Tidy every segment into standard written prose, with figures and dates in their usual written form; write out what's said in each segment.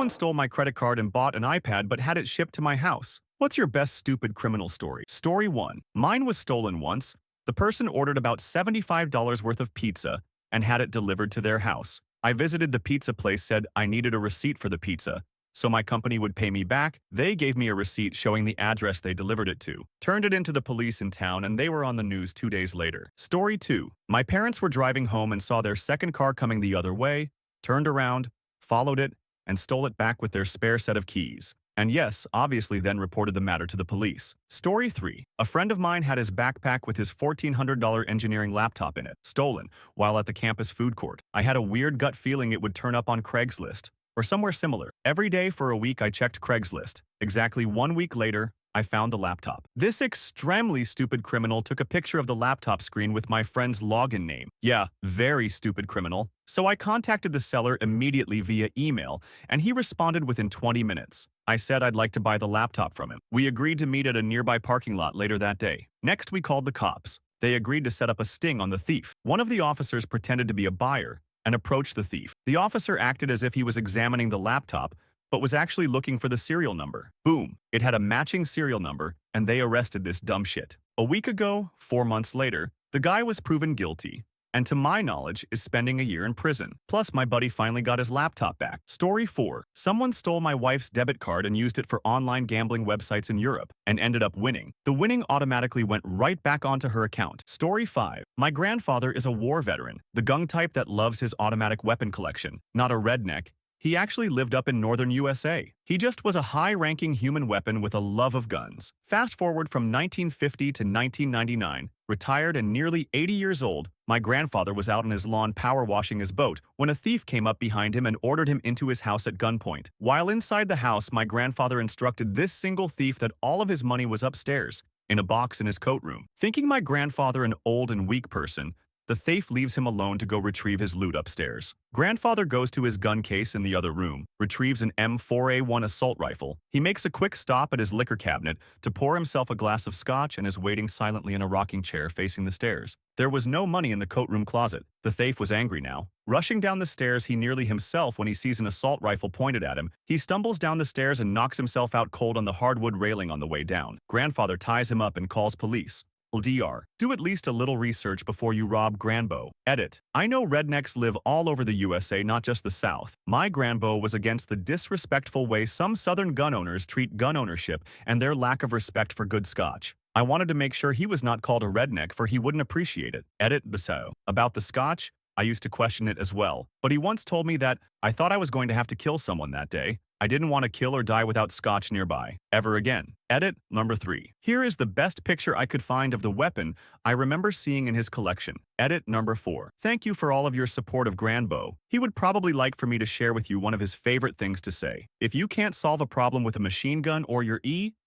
Someone stole my credit card and bought an iPad but had it shipped to my house. What's your best stupid criminal story? Story 1. Mine was stolen once. The person ordered about $75 worth of pizza and had it delivered to their house. I visited the pizza place, said I needed a receipt for the pizza, so my company would pay me back. They gave me a receipt showing the address they delivered it to. Turned it into the police in town and they were on the news 2 days later. Story 2. My parents were driving home and saw their second car coming the other way, turned around, followed it, and stole it back with their spare set of keys. And yes, obviously then reported the matter to the police. Story 3. A friend of mine had his backpack with his $1,400 engineering laptop in it, stolen, while at the campus food court. I had a weird gut feeling it would turn up on Craigslist, or somewhere similar. Every day for a week I checked Craigslist. Exactly 1 week later, I found the laptop. This extremely stupid criminal took a picture of the laptop screen with my friend's login name. Yeah, very stupid criminal. So I contacted the seller immediately via email, and he responded within 20 minutes. I said I'd like to buy the laptop from him. We agreed to meet at a nearby parking lot later that day. Next, we called the cops. They agreed to set up a sting on the thief. One of the officers pretended to be a buyer and approached the thief. The officer acted as if he was examining the laptop, but was actually looking for the serial number. Boom! It had a matching serial number, and they arrested this dumb shit. A week ago, 4 months later, the guy was proven guilty, and to my knowledge is spending a year in prison. Plus, my buddy finally got his laptop back. Story 4. Someone stole my wife's debit card and used it for online gambling websites in Europe, and ended up winning. The winning automatically went right back onto her account. Story 5. My grandfather is a war veteran, the gung type that loves his automatic weapon collection, not a redneck. He actually lived up in northern USA. He just was a high-ranking human weapon with a love of guns. Fast forward from 1950 to 1999, retired and nearly 80 years old, my grandfather was out on his lawn power washing his boat when a thief came up behind him and ordered him into his house at gunpoint. While inside the house, my grandfather instructed this single thief that all of his money was upstairs, in a box in his coat room. Thinking my grandfather an old and weak person, the thief leaves him alone to go retrieve his loot upstairs. Grandfather goes to his gun case in the other room, retrieves an M4A1 assault rifle. He makes a quick stop at his liquor cabinet to pour himself a glass of scotch and is waiting silently in a rocking chair facing the stairs. There was no money in the coat room closet. The thief was angry now. Rushing down the stairs, he nearly himself when he sees an assault rifle pointed at him. He stumbles down the stairs and knocks himself out cold on the hardwood railing on the way down. Grandfather ties him up and calls police. Dr. Do at least a little research before you rob Granbo. Edit. I know rednecks live all over the USA, not just the South. My Granbo was against the disrespectful way some Southern gun owners treat gun ownership and their lack of respect for good scotch. I wanted to make sure he was not called a redneck, for he wouldn't appreciate it. Edit. The so. About the scotch, I used to question it as well, but he once told me that I thought I was going to have to kill someone that day. I didn't want to kill or die without scotch nearby, ever again. Edit. Number 3. Here is the best picture I could find of the weapon I remember seeing in his collection. Edit. Number 4. Thank you for all of your support of Granbo. He would probably like for me to share with you one of his favorite things to say. If you can't solve a problem with a machine gun or your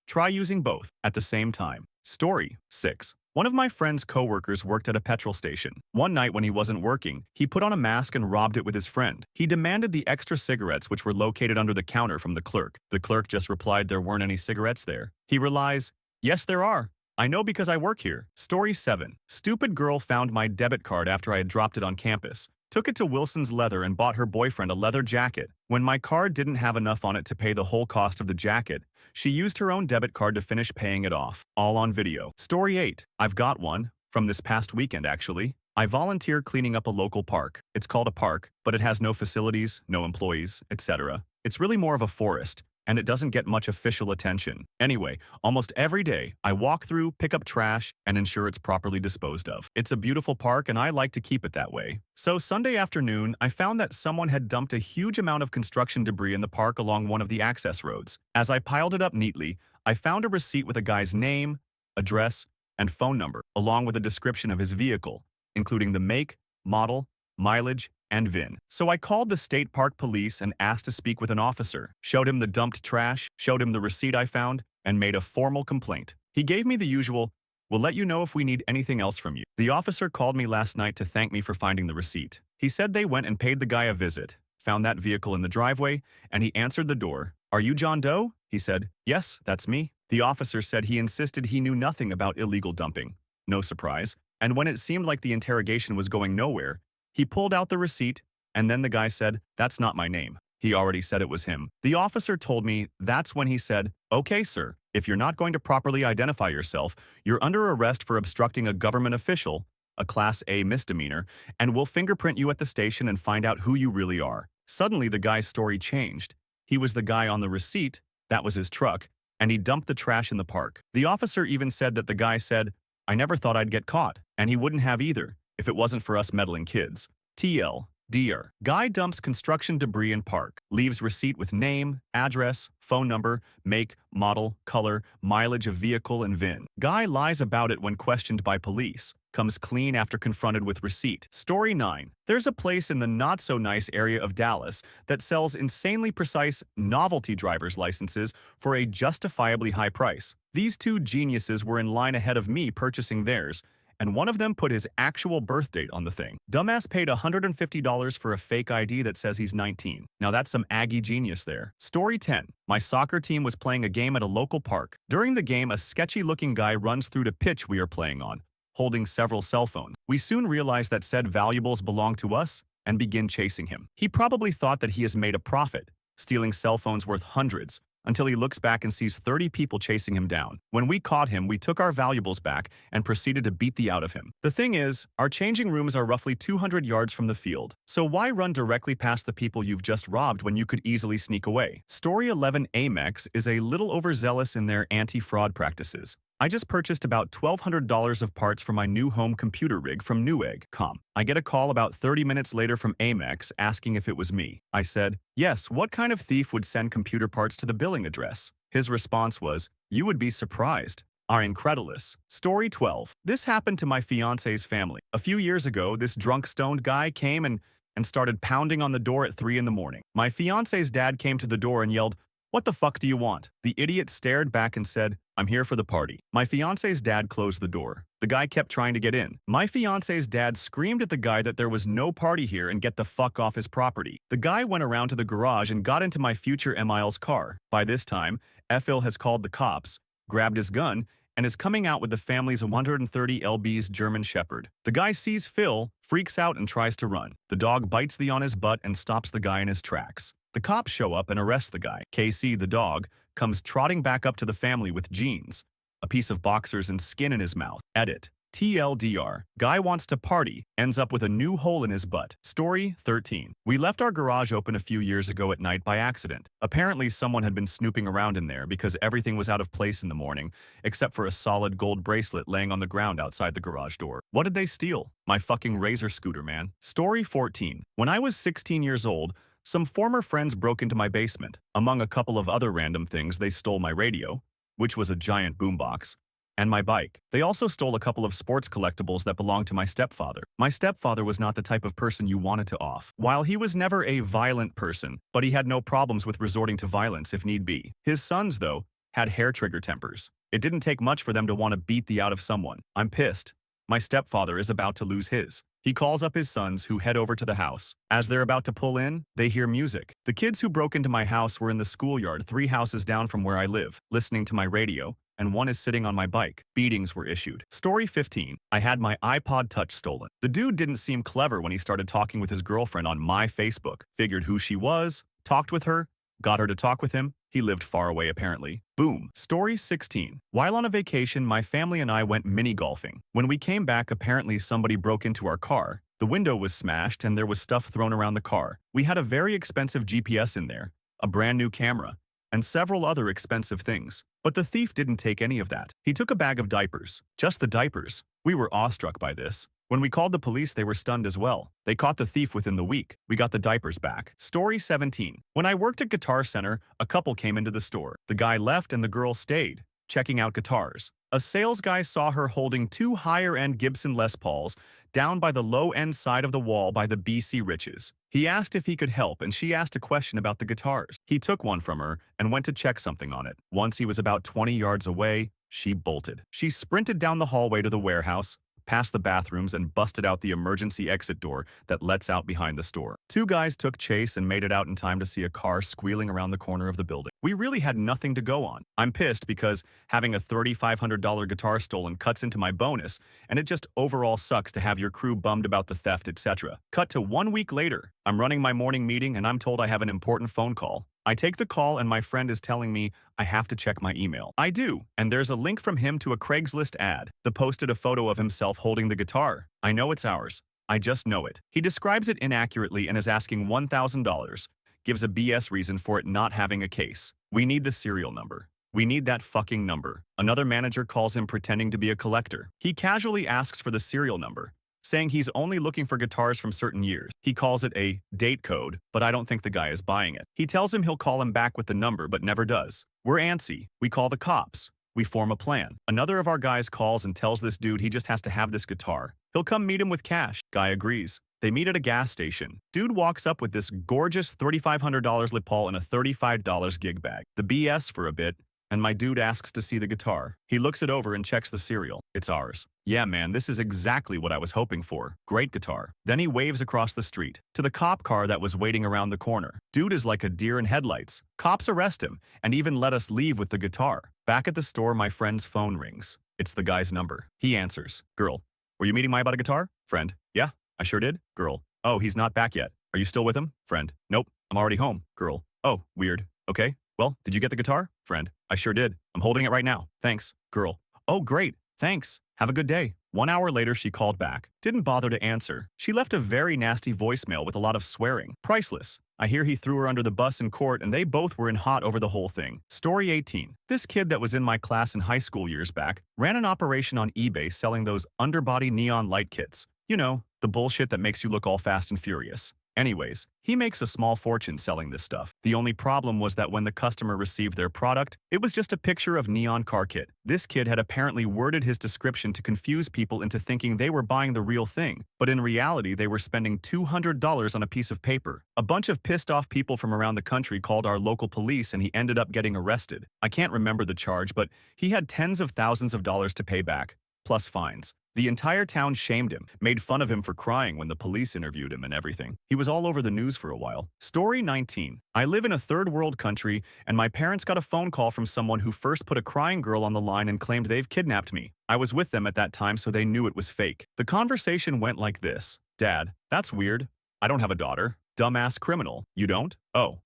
try using both at the same time. Story 6. One of my friend's co-workers worked at a petrol station. One night when he wasn't working, he put on a mask and robbed it with his friend. He demanded the extra cigarettes which were located under the counter from the clerk. The clerk just replied there weren't any cigarettes there. He realized, yes there are. I know because I work here. Story 7. Stupid girl found my debit card after I had dropped it on campus. Took it to Wilson's Leather and bought her boyfriend a leather jacket. When my card didn't have enough on it to pay the whole cost of the jacket, she used her own debit card to finish paying it off, all on video. Story 8. I've got one, from this past weekend actually. I volunteer cleaning up a local park. It's called a park, but it has no facilities, no employees, etc. It's really more of a forest, and it doesn't get much official attention. Anyway, almost every day, I walk through, pick up trash, and ensure it's properly disposed of. It's a beautiful park, and I like to keep it that way. So Sunday afternoon, I found that someone had dumped a huge amount of construction debris in the park along one of the access roads. As I piled it up neatly, I found a receipt with a guy's name, address, and phone number, along with a description of his vehicle, including the make, model, mileage, and VIN. So I called the state park police and asked to speak with an officer, showed him the dumped trash, showed him the receipt I found, and made a formal complaint. He gave me the usual, "We'll let you know if we need anything else from you." The officer called me last night to thank me for finding the receipt. He said they went and paid the guy a visit, found that vehicle in the driveway, and he answered the door. "Are you John Doe?" He said. "Yes, that's me." The officer said he insisted he knew nothing about illegal dumping. No surprise. And when it seemed like the interrogation was going nowhere, he pulled out the receipt, and then the guy said, "That's not my name." He already said it was him. The officer told me that's when he said, "Okay, sir, if you're not going to properly identify yourself, you're under arrest for obstructing a government official, a Class A misdemeanor, and we'll fingerprint you at the station and find out who you really are." Suddenly, the guy's story changed. He was the guy on the receipt, that was his truck, and he dumped the trash in the park. The officer even said that the guy said, "I never thought I'd get caught," and he wouldn't have either, if it wasn't for us meddling kids. TL. Dear. Guy dumps construction debris in park, leaves receipt with name, address, phone number, make, model, color, mileage of vehicle, and VIN. Guy lies about it when questioned by police. Comes clean after confronted with receipt. Story 9. There's a place in the not-so-nice area of Dallas that sells insanely precise novelty driver's licenses for a justifiably high price. These two geniuses were in line ahead of me purchasing theirs, and one of them put his actual birth date on the thing. Dumbass paid $150 for a fake ID that says he's 19. Now that's some Aggie genius there. Story 10. My soccer team was playing a game at a local park. During the game, a sketchy-looking guy runs through the pitch we are playing on, holding several cell phones. We soon realize that said valuables belong to us and begin chasing him. He probably thought that he has made a profit, stealing cell phones worth hundreds, until he looks back and sees 30 people chasing him down. When we caught him, we took our valuables back and proceeded to beat the out of him. The thing is, our changing rooms are roughly 200 yards from the field, so why run directly past the people you've just robbed when you could easily sneak away? Story 11. Amex is a little overzealous in their anti-fraud practices. I just purchased about $1,200 of parts for my new home computer rig from Newegg.com. I get a call about 30 minutes later from Amex asking if it was me. I said, "Yes, what kind of thief would send computer parts to the billing address?" His response was, "You would be surprised. Are incredulous." Story 12. This happened to my fiance's family. A few years ago, this drunk stoned guy came and started pounding on the door at 3 in the morning. My fiance's dad came to the door and yelled, "What the fuck do you want?" The idiot stared back and said, "I'm here for the party." My fiance's dad closed the door. The guy kept trying to get in. My fiance's dad screamed at the guy that there was no party here and get the fuck off his property. The guy went around to the garage and got into my future Emil's car. By this time, Phil has called the cops, grabbed his gun, and is coming out with the family's 130 lb's German Shepherd. The guy sees Phil, freaks out, and tries to run. The dog bites on his butt and stops the guy in his tracks. The cops show up and arrest the guy. KC, the dog, comes trotting back up to the family with jeans, a piece of boxers, and skin in his mouth. Edit. TLDR. Guy wants to party, ends up with a new hole in his butt. Story 13. We left our garage open a few years ago at night by accident. Apparently someone had been snooping around in there because everything was out of place in the morning, except for a solid gold bracelet laying on the ground outside the garage door. What did they steal? My fucking Razor scooter, man. Story 14. When I was 16 years old, some former friends broke into my basement. Among a couple of other random things, they stole my radio, which was a giant boombox, and my bike. They also stole a couple of sports collectibles that belonged to my stepfather. My stepfather was not the type of person you wanted to off. While he was never a violent person, but he had no problems with resorting to violence if need be. His sons, though, had hair-trigger tempers. It didn't take much for them to want to beat the out of someone. I'm pissed. My stepfather is about to lose his. He calls up his sons, who head over to the house. As they're about to pull in, they hear music. The kids who broke into my house were in the schoolyard 3 houses down from where I live, listening to my radio, and one is sitting on my bike. Beatings were issued. Story 15. I had my iPod Touch stolen. The dude didn't seem clever when he started talking with his girlfriend on my Facebook. Figured who she was, talked with her, got her to talk with him. He lived far away, apparently. Boom. Story 16. While on a vacation, my family and I went mini-golfing. When we came back, apparently somebody broke into our car. The window was smashed and there was stuff thrown around the car. We had a very expensive GPS in there, a brand new camera, and several other expensive things. But the thief didn't take any of that. He took a bag of diapers. Just the diapers. We were awestruck by this. When we called the police, they were stunned as well. They caught the thief within the week. We got the diapers back. Story 17. When I worked at Guitar Center, a couple came into the store. The guy left and the girl stayed, checking out guitars. A sales guy saw her holding 2 higher-end Gibson Les Pauls down by the low-end side of the wall by the BC Riches. He asked if he could help, and she asked a question about the guitars. He took one from her and went to check something on it. Once he was about 20 yards away, she bolted. She sprinted down the hallway to the warehouse, past the bathrooms, and busted out the emergency exit door that lets out behind the store. Two guys took chase and made it out in time to see a car squealing around the corner of the building. We really had nothing to go on. I'm pissed because having a $3,500 guitar stolen cuts into my bonus, and it just overall sucks to have your crew bummed about the theft, etc. Cut to 1 week later. I'm running my morning meeting and I'm told I have an important phone call. I take the call and my friend is telling me I have to check my email. I do, and there's a link from him to a Craigslist ad. The posted a photo of himself holding the guitar. I know it's ours. I just know it. He describes it inaccurately and is asking $1,000. Gives a BS reason for it not having a case. We need the serial number. We need that fucking number. Another manager calls him pretending to be a collector. He casually asks for the serial number, saying he's only looking for guitars from certain years. He calls it a date code, but I don't think the guy is buying it. He tells him he'll call him back with the number, but never does. We're antsy. We call the cops. We form a plan. Another of our guys calls and tells this dude he just has to have this guitar. He'll come meet him with cash. Guy agrees. They meet at a gas station. Dude walks up with this gorgeous $3,500 Les Paul in a $35 gig bag. The BS for a bit, and my dude asks to see the guitar. He looks it over and checks the serial. It's ours. Yeah, man, this is exactly what I was hoping for. Great guitar. Then he waves across the street to the cop car that was waiting around the corner. Dude is like a deer in headlights. Cops arrest him and even let us leave with the guitar. Back at the store, my friend's phone rings. It's the guy's number. He answers. Girl, were you meeting my about a guitar? Friend, yeah, I sure did. Girl, oh, he's not back yet. Are you still with him? Friend, nope, I'm already home. Girl, oh, weird. Okay, well, did you get the guitar? Friend, I sure did. I'm holding it right now. Thanks. Girl, oh, great. Thanks. Have a good day. 1 hour later, she called back. Didn't bother to answer. She left a very nasty voicemail with a lot of swearing. Priceless. I hear he threw her under the bus in court and they both were in hot over the whole thing. Story 18. This kid that was in my class in high school years back ran an operation on eBay selling those underbody neon light kits. You know, the bullshit that makes you look all fast and furious. Anyways, he makes a small fortune selling this stuff. The only problem was that when the customer received their product, it was just a picture of neon car kit. This kid had apparently worded his description to confuse people into thinking they were buying the real thing, but in reality they were spending $200 on a piece of paper. A bunch of pissed off people from around the country called our local police and he ended up getting arrested. I can't remember the charge, but he had tens of thousands of dollars to pay back, plus fines. The entire town shamed him, made fun of him for crying when the police interviewed him and everything. He was all over the news for a while. Story 19. I live in a third world country, and my parents got a phone call from someone who first put a crying girl on the line and claimed they've kidnapped me. I was with them at that time, so they knew it was fake. The conversation went like this. Dad, that's weird. I don't have a daughter. Dumbass criminal. You don't? Oh,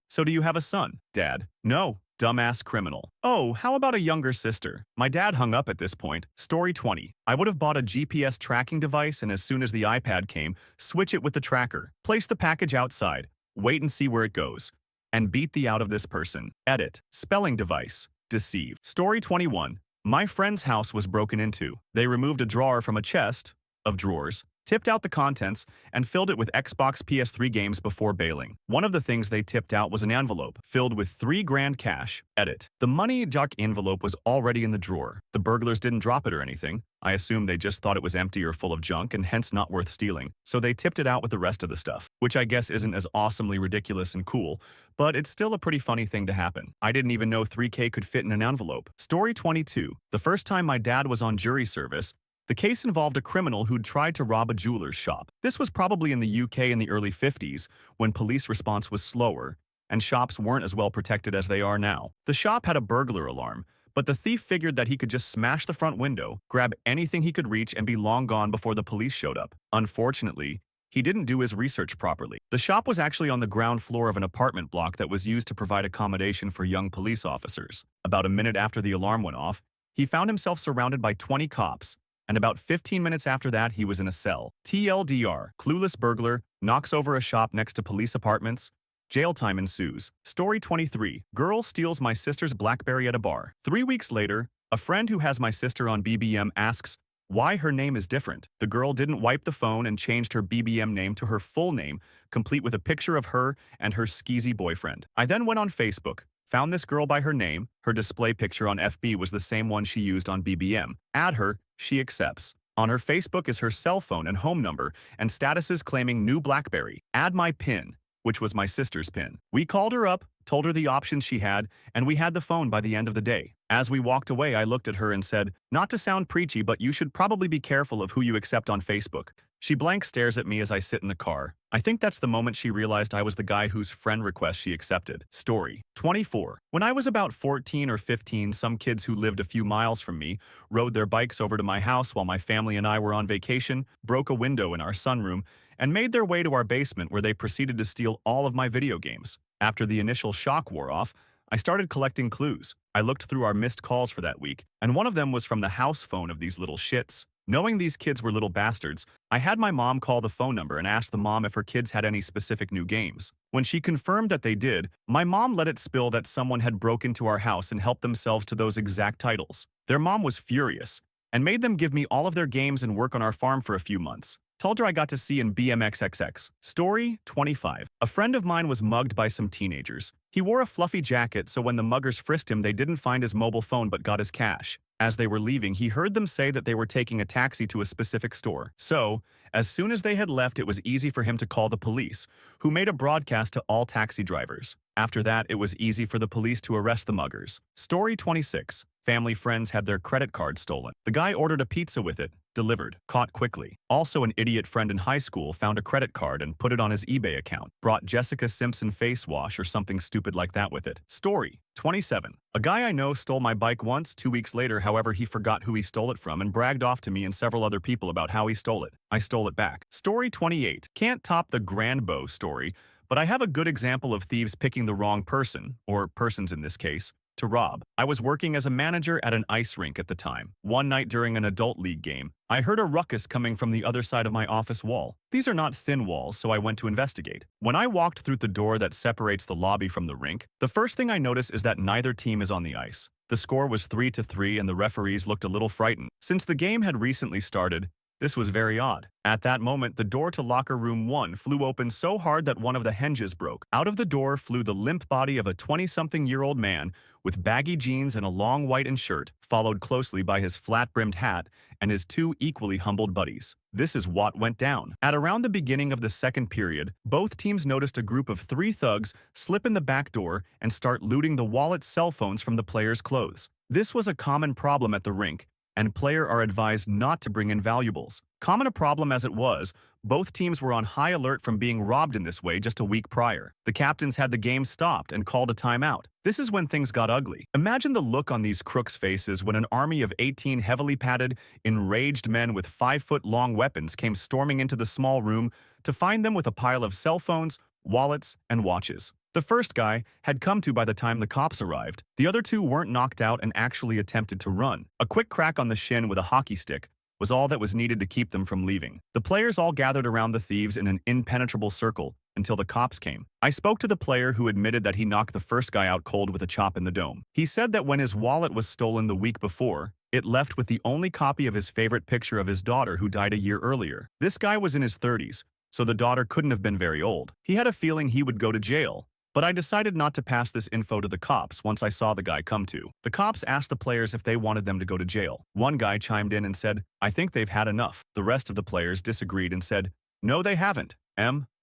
so do you have a son? Dad, no. Dumbass criminal. Oh, how about a younger sister? My dad hung up at this point. Story 20. I would have bought a GPS tracking device and as soon as the iPad came, switch it with the tracker, place the package outside, wait and see where it goes, and beat the out of this person. Edit. Spelling device. Deceive. Story 21. My friend's house was broken into. They removed a drawer from a chest of drawers, tipped out the contents, and filled it with Xbox PS3 games before bailing. One of the things they tipped out was an envelope filled with $3,000 cash. Edit. The money jock envelope was already in the drawer. The burglars didn't drop it or anything. I assume they just thought it was empty or full of junk and hence not worth stealing. So they tipped it out with the rest of the stuff, which I guess isn't as awesomely ridiculous and cool, but it's still a pretty funny thing to happen. I didn't even know $3K could fit in an envelope. Story 22. The first time my dad was on jury service, the case involved a criminal who'd tried to rob a jeweler's shop. This was probably in the UK in the early 50s, when police response was slower, and shops weren't as well protected as they are now. The shop had a burglar alarm, but the thief figured that he could just smash the front window, grab anything he could reach, and be long gone before the police showed up. Unfortunately, he didn't do his research properly. The shop was actually on the ground floor of an apartment block that was used to provide accommodation for young police officers. About a minute after the alarm went off, he found himself surrounded by 20 cops, and about 15 minutes after that, he was in a cell. TLDR, clueless burglar, knocks over a shop next to police apartments. Jail time ensues. Story 23. Girl steals my sister's BlackBerry at a bar. 3 weeks later, a friend who has my sister on BBM asks why her name is different. The girl didn't wipe the phone and changed her BBM name to her full name, complete with a picture of her and her skeezy boyfriend. I then went on Facebook, found this girl by her name. Her display picture on FB was the same one she used on BBM. Add her. She accepts. On her Facebook is her cell phone and home number and statuses claiming new BlackBerry. Add my PIN, which was my sister's PIN. We called her up, told her the options she had, and we had the phone by the end of the day. As we walked away, I looked at her and said, "Not to sound preachy, but you should probably be careful of who you accept on Facebook." She blank stares at me as I sit in the car. I think that's the moment she realized I was the guy whose friend request she accepted. Story 24. When I was about 14 or 15, some kids who lived a few miles from me rode their bikes over to my house while my family and I were on vacation, broke a window in our sunroom, and made their way to our basement where they proceeded to steal all of my video games. After the initial shock wore off, I started collecting clues. I looked through our missed calls for that week, and one of them was from the house phone of these little shits. Knowing these kids were little bastards, I had my mom call the phone number and ask the mom if her kids had any specific new games. When she confirmed that they did, my mom let it spill that someone had broke into our house and helped themselves to those exact titles. Their mom was furious and made them give me all of their games and work on our farm for a few months. Told her I got to see in BMXXX. Story 25. A friend of mine was mugged by some teenagers. He wore a fluffy jacket, so when the muggers frisked him, they didn't find his mobile phone but got his cash. As they were leaving, he heard them say that they were taking a taxi to a specific store. So, as soon as they had left, it was easy for him to call the police, who made a broadcast to all taxi drivers. After that, it was easy for the police to arrest the muggers. Story 26. Family friends had their credit card stolen. The guy ordered a pizza with it. Delivered. Caught quickly. Also, an idiot friend in high school found a credit card and put it on his eBay account. Brought Jessica Simpson face wash or something stupid like that with it. Story 27. A guy I know stole my bike once. 2 weeks later, however, he forgot who he stole it from and bragged off to me and several other people about how he stole it. I stole it back. Story 28. Can't top the Granbo story, but I have a good example of thieves picking the wrong person, or persons in this case, to rob. I was working as a manager at an ice rink at the time. One night during an adult league game, I heard a ruckus coming from the other side of my office wall. These are not thin walls, so I went to investigate. When I walked through the door that separates the lobby from the rink, the first thing I notice is that neither team is on the ice. The score was 3-3 and the referees looked a little frightened. Since the game had recently started, this was very odd. At that moment, the door to locker room 1 flew open so hard that one of the hinges broke. Out of the door flew the limp body of a 20-something-year-old man with baggy jeans and a long white shirt, followed closely by his flat-brimmed hat and his 2 equally humbled buddies. This is what went down. At around the beginning of the second period, both teams noticed a group of 3 thugs slip in the back door and start looting the wallets, cell phones from the players' clothes. This was a common problem at the rink, and players are advised not to bring in valuables. Common a problem as it was, both teams were on high alert from being robbed in this way just a week prior. The captains had the game stopped and called a timeout. This is when things got ugly. Imagine the look on these crooks' faces when an army of 18 heavily padded, enraged men with 5-foot-long weapons came storming into the small room to find them with a pile of cell phones, wallets, and watches. The first guy had come to by the time the cops arrived. The other 2 weren't knocked out and actually attempted to run. A quick crack on the shin with a hockey stick was all that was needed to keep them from leaving. The players all gathered around the thieves in an impenetrable circle until the cops came. I spoke to the player who admitted that he knocked the first guy out cold with a chop in the dome. He said that when his wallet was stolen the week before, it left with the only copy of his favorite picture of his daughter who died a year earlier. This guy was in his 30s, so the daughter couldn't have been very old. He had a feeling he would go to jail, but I decided not to pass this info to the cops once I saw the guy come to. The cops asked the players if they wanted them to go to jail. One guy chimed in and said, "I think they've had enough." The rest of the players disagreed and said, "No, they haven't."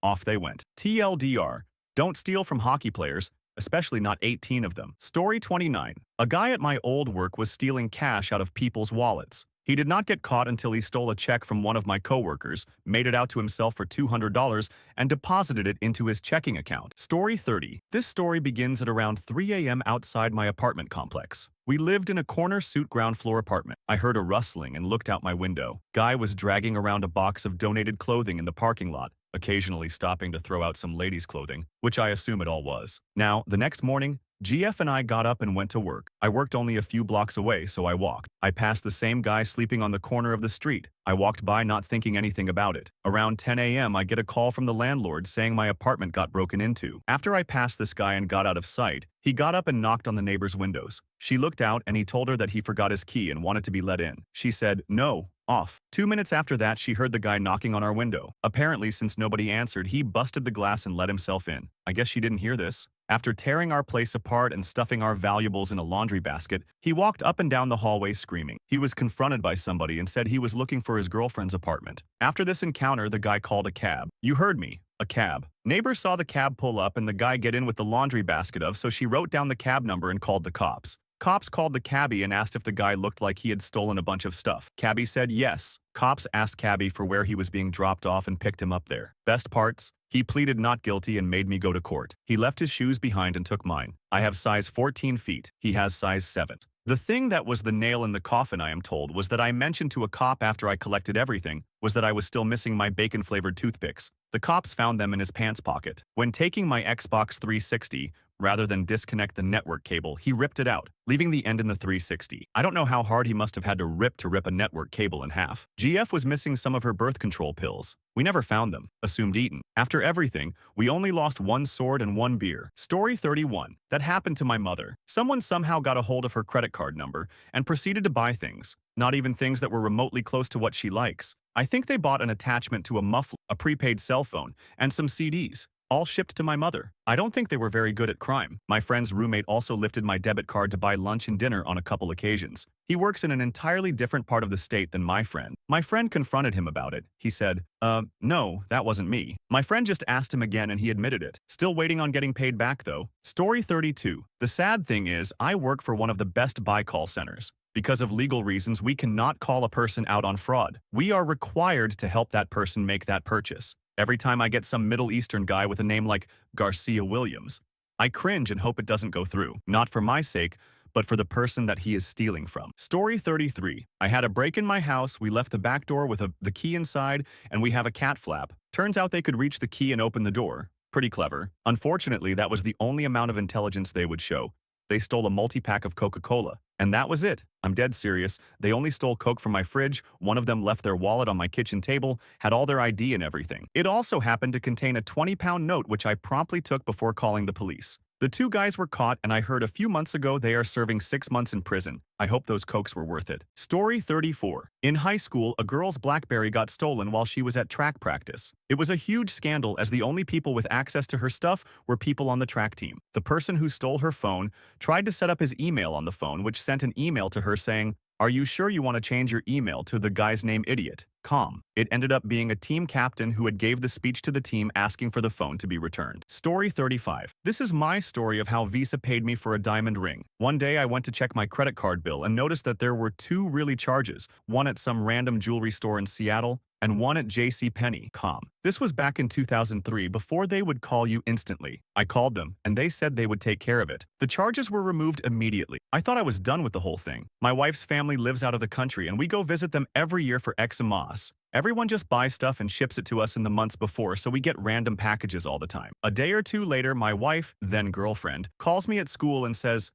Off they went. TLDR, don't steal from hockey players, especially not 18 of them. Story 29. A guy at my old work was stealing cash out of people's wallets. He did not get caught until he stole a check from one of my coworkers, made it out to himself for $200, and deposited it into his checking account. Story 30. This story begins at around 3 a.m. outside my apartment complex. We lived in a corner suite ground floor apartment. I heard a rustling and looked out my window. Guy was dragging around a box of donated clothing in the parking lot, occasionally stopping to throw out some ladies' clothing, which I assume it all was. Now, the next morning, GF and I got up and went to work. I worked only a few blocks away, so I walked. I passed the same guy sleeping on the corner of the street. I walked by not thinking anything about it. Around 10 a.m., I get a call from the landlord saying my apartment got broken into. After I passed this guy and got out of sight, he got up and knocked on the neighbor's windows. She looked out and he told her that he forgot his key and wanted to be let in. She said, "No." Off. 2 minutes after that, she heard the guy knocking on our window. Apparently, since nobody answered, he busted the glass and let himself in. I guess she didn't hear this. After tearing our place apart and stuffing our valuables in a laundry basket, he walked up and down the hallway screaming. He was confronted by somebody and said he was looking for his girlfriend's apartment. After this encounter, the guy called a cab. You heard me. A cab. Neighbor saw the cab pull up and the guy get in with the laundry basket so she wrote down the cab number and called the cops. Cops called the cabbie and asked if the guy looked like he had stolen a bunch of stuff. Cabbie said yes. Cops asked cabbie for where he was being dropped off and picked him up there. Best parts? He pleaded not guilty and made me go to court. He left his shoes behind and took mine. I have size 14 feet. He has size 7. The thing that was the nail in the coffin, I am told, was that I mentioned to a cop after I collected everything was that I was still missing my bacon-flavored toothpicks. The cops found them in his pants pocket. When taking my Xbox 360, rather than disconnect the network cable, he ripped it out, leaving the end in the 360. I don't know how hard he must have had to rip a network cable in half. GF was missing some of her birth control pills. We never found them, assumed eaten. After everything, we only lost one sword and one beer. Story 31. That happened to my mother. Someone somehow got a hold of her credit card number and proceeded to buy things, not even things that were remotely close to what she likes. I think they bought an attachment to a muffler, a prepaid cell phone, and some CDs. All shipped to my mother. I don't think they were very good at crime. My friend's roommate also lifted my debit card to buy lunch and dinner on a couple occasions. He works in an entirely different part of the state than my friend. My friend confronted him about it. He said, no, that wasn't me. My friend just asked him again and he admitted it. Still waiting on getting paid back though. Story 32. The sad thing is, I work for one of the best buy call centers. Because of legal reasons, we cannot call a person out on fraud. We are required to help that person make that purchase. Every time I get some Middle Eastern guy with a name like Garcia Williams, I cringe and hope it doesn't go through. Not for my sake, but for the person that he is stealing from. Story 33. I had a break in my house. We left the back door with the key inside, and we have a cat flap. Turns out they could reach the key and open the door. Pretty clever. Unfortunately, that was the only amount of intelligence they would show. They stole a multi-pack of Coca-Cola. And that was it. I'm dead serious. They only stole Coke from my fridge. One of them left their wallet on my kitchen table, had all their ID and everything. It also happened to contain a 20-pound note, which I promptly took before calling the police. The two guys were caught, and I heard a few months ago they are serving 6 months in prison. I hope those Cokes were worth it. Story 34. In high school, a girl's BlackBerry got stolen while she was at track practice. It was a huge scandal as the only people with access to her stuff were people on the track team. The person who stole her phone tried to set up his email on the phone, which sent an email to her saying, "Are you sure you want to change your email to the guy's name idiot? Com." It ended up being a team captain who had gave the speech to the team asking for the phone to be returned. Story 35. This is my story of how Visa paid me for a diamond ring. One day I went to check my credit card bill and noticed that there were two really charges, one at some random jewelry store in Seattle and one at JCPenney. This was back in 2003 before they would call you instantly. I called them and they said they would take care of it. The charges were removed immediately. I thought I was done with the whole thing. My wife's family lives out of the country and we go visit them every year for Xmas. Everyone just buys stuff and ships it to us in the months before, so we get random packages all the time. A day or two later, my wife, then girlfriend, calls me at school and says,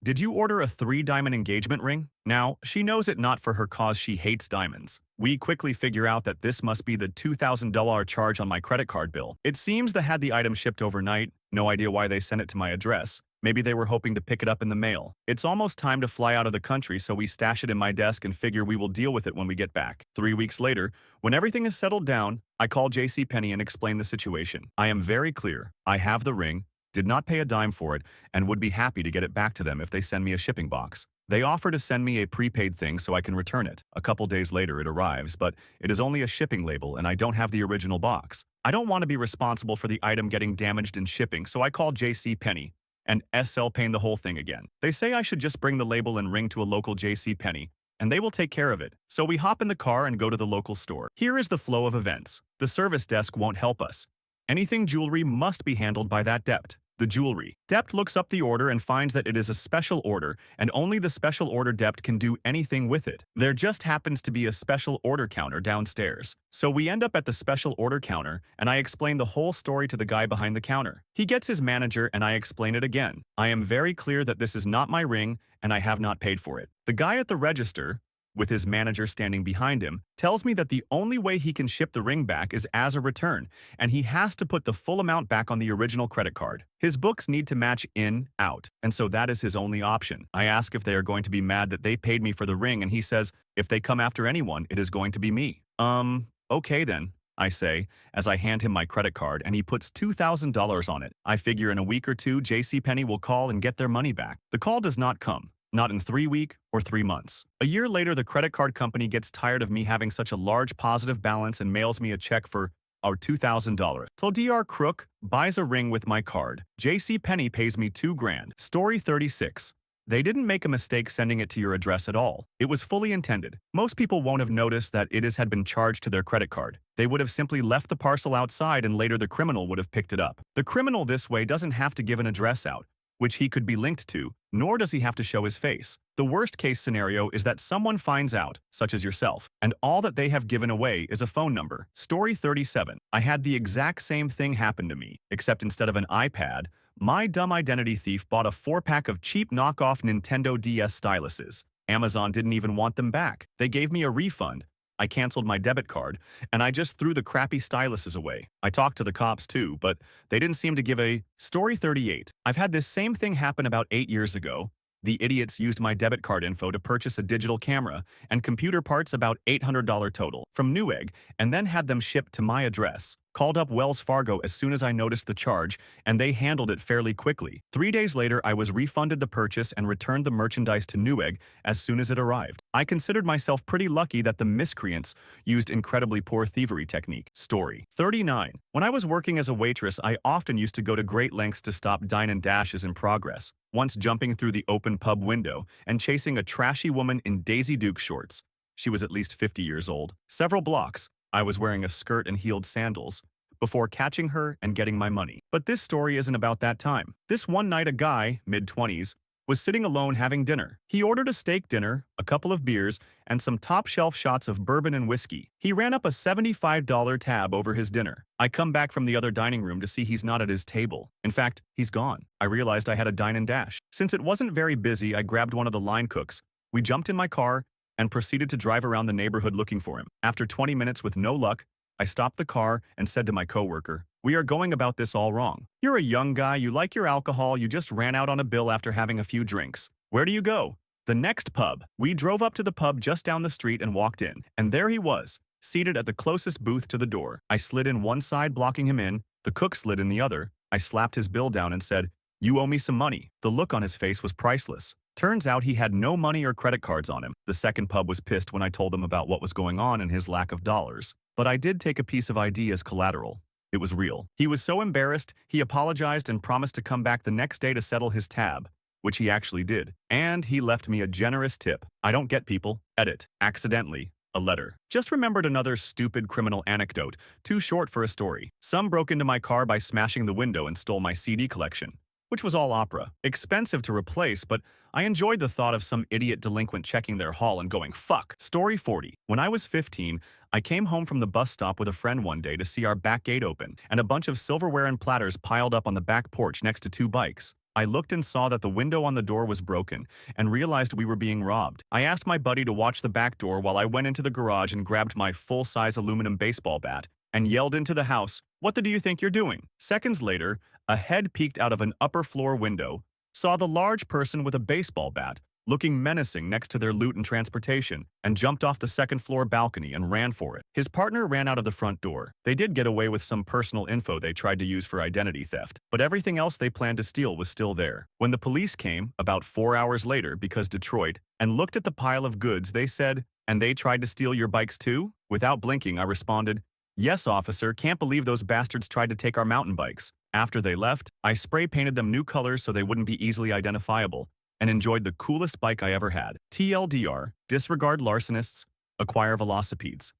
did you order a 3-diamond engagement ring? Now, she knows it not for her cause she hates diamonds. We quickly figure out that this must be the $2,000 charge on my credit card bill. It seems they had the item shipped overnight. No idea why they sent it to my address. Maybe they were hoping to pick it up in the mail. It's almost time to fly out of the country, so we stash it in my desk and figure we will deal with it when we get back. 3 weeks later, when everything is settled down, I call JCPenney and explain the situation. I am very clear. I have the ring, did not pay a dime for it, and would be happy to get it back to them if they send me a shipping box. They offer to send me a prepaid thing so I can return it. A couple days later it arrives, but it is only a shipping label and I don't have the original box. I don't want to be responsible for the item getting damaged in shipping, so I call JCPenney and SL paying the whole thing again. They say I should just bring the label and ring to a local JCPenney, and they will take care of it. So we hop in the car and go to the local store. Here is the flow of events. The service desk won't help us. Anything jewelry must be handled by that dept. The jewelry. Dept looks up the order and finds that it is a special order, and only the special order dept can do anything with it. There just happens to be a special order counter downstairs. So we end up at the special order counter, and I explain the whole story to the guy behind the counter. He gets his manager, and I explain it again. I am very clear that this is not my ring, and I have not paid for it. The guy at the register, with his manager standing behind him, tells me that the only way he can ship the ring back is as a return, and he has to put the full amount back on the original credit card. His books need to match in, out, and so that is his only option. I ask if they are going to be mad that they paid me for the ring, and he says, if they come after anyone, it is going to be me. Okay then, I say, as I hand him my credit card, and he puts $2,000 on it. I figure in a week or two, JCPenney will call and get their money back. The call does not come. Not in 3 weeks or 3 months. A year later, the credit card company gets tired of me having such a large positive balance and mails me a check for our $2,000. So Dr. Crook buys a ring with my card. JCPenney pays me $2,000. Story 36. They didn't make a mistake sending it to your address at all. It was fully intended. Most people won't have noticed that had been charged to their credit card. They would have simply left the parcel outside and later the criminal would have picked it up. The criminal this way doesn't have to give an address out, which he could be linked to, nor does he have to show his face. The worst case scenario is that someone finds out, such as yourself, and all that they have given away is a phone number. Story 37. I had the exact same thing happen to me, except instead of an iPad, my dumb identity thief bought a 4-pack of cheap knockoff Nintendo DS styluses. Amazon didn't even want them back. They gave me a refund. I canceled my debit card, and I just threw the crappy styluses away. I talked to the cops too, but they didn't seem to give a. Story 38. I've had this same thing happen about 8 years ago. The idiots used my debit card info to purchase a digital camera and computer parts about $800 total from Newegg, and then had them shipped to my address. Called up Wells Fargo as soon as I noticed the charge, and they handled it fairly quickly. 3 days later, I was refunded the purchase and returned the merchandise to Newegg as soon as it arrived. I considered myself pretty lucky that the miscreants used incredibly poor thievery technique. Story 39. When I was working as a waitress, I often used to go to great lengths to stop dine and dashes in progress, once jumping through the open pub window and chasing a trashy woman in Daisy Duke shorts. She was at least 50 years old. Several blocks. I was wearing a skirt and heeled sandals before catching her and getting my money. But this story isn't about that time. This one night, a guy, mid-20s, was sitting alone having dinner. He ordered a steak dinner, a couple of beers, and some top-shelf shots of bourbon and whiskey. He ran up a $75 tab over his dinner. I come back from the other dining room to see he's not at his table. In fact, he's gone. I realized I had a dine and dash. Since it wasn't very busy, I grabbed one of the line cooks. We jumped in my car and proceeded to drive around the neighborhood looking for him. After 20 minutes with no luck, I stopped the car and said to my coworker, "We are going about this all wrong. You're a young guy, you like your alcohol, you just ran out on a bill after having a few drinks. Where do you go?" "The next pub." We drove up to the pub just down the street and walked in, and there he was, seated at the closest booth to the door. I slid in one side, blocking him in. The cook slid in the other. I slapped his bill down and said, "You owe me some money." The look on his face was priceless. Turns out he had no money or credit cards on him. The second pub was pissed when I told them about what was going on and his lack of dollars. But I did take a piece of ID as collateral. It was real. He was so embarrassed, he apologized and promised to come back the next day to settle his tab, which he actually did. And he left me a generous tip. I don't get people. Edit. Accidentally. A letter. Just remembered another stupid criminal anecdote, too short for a story. Some broke into my car by smashing the window and stole my CD collection, which was all opera. Expensive to replace, but I enjoyed the thought of some idiot delinquent checking their haul and going, "Fuck." Story 40. When I was 15, I came home from the bus stop with a friend one day to see our back gate open and a bunch of silverware and platters piled up on the back porch next to 2 bikes. I looked and saw that the window on the door was broken and realized we were being robbed. I asked my buddy to watch the back door while I went into the garage and grabbed my full-size aluminum baseball bat and yelled into the house, "What do you think you're doing?" Seconds later, a head peeked out of an upper floor window, saw the large person with a baseball bat, looking menacing next to their loot and transportation, and jumped off the second-floor balcony and ran for it. His partner ran out of the front door. They did get away with some personal info they tried to use for identity theft, but everything else they planned to steal was still there. When the police came, about 4 hours later, because Detroit, and looked at the pile of goods, they said, "And they tried to steal your bikes too?" Without blinking, I responded, "Yes, officer, can't believe those bastards tried to take our mountain bikes." After they left, I spray painted them new colors so they wouldn't be easily identifiable, and enjoyed the coolest bike I ever had. TLDR, disregard larcenists, acquire velocipedes.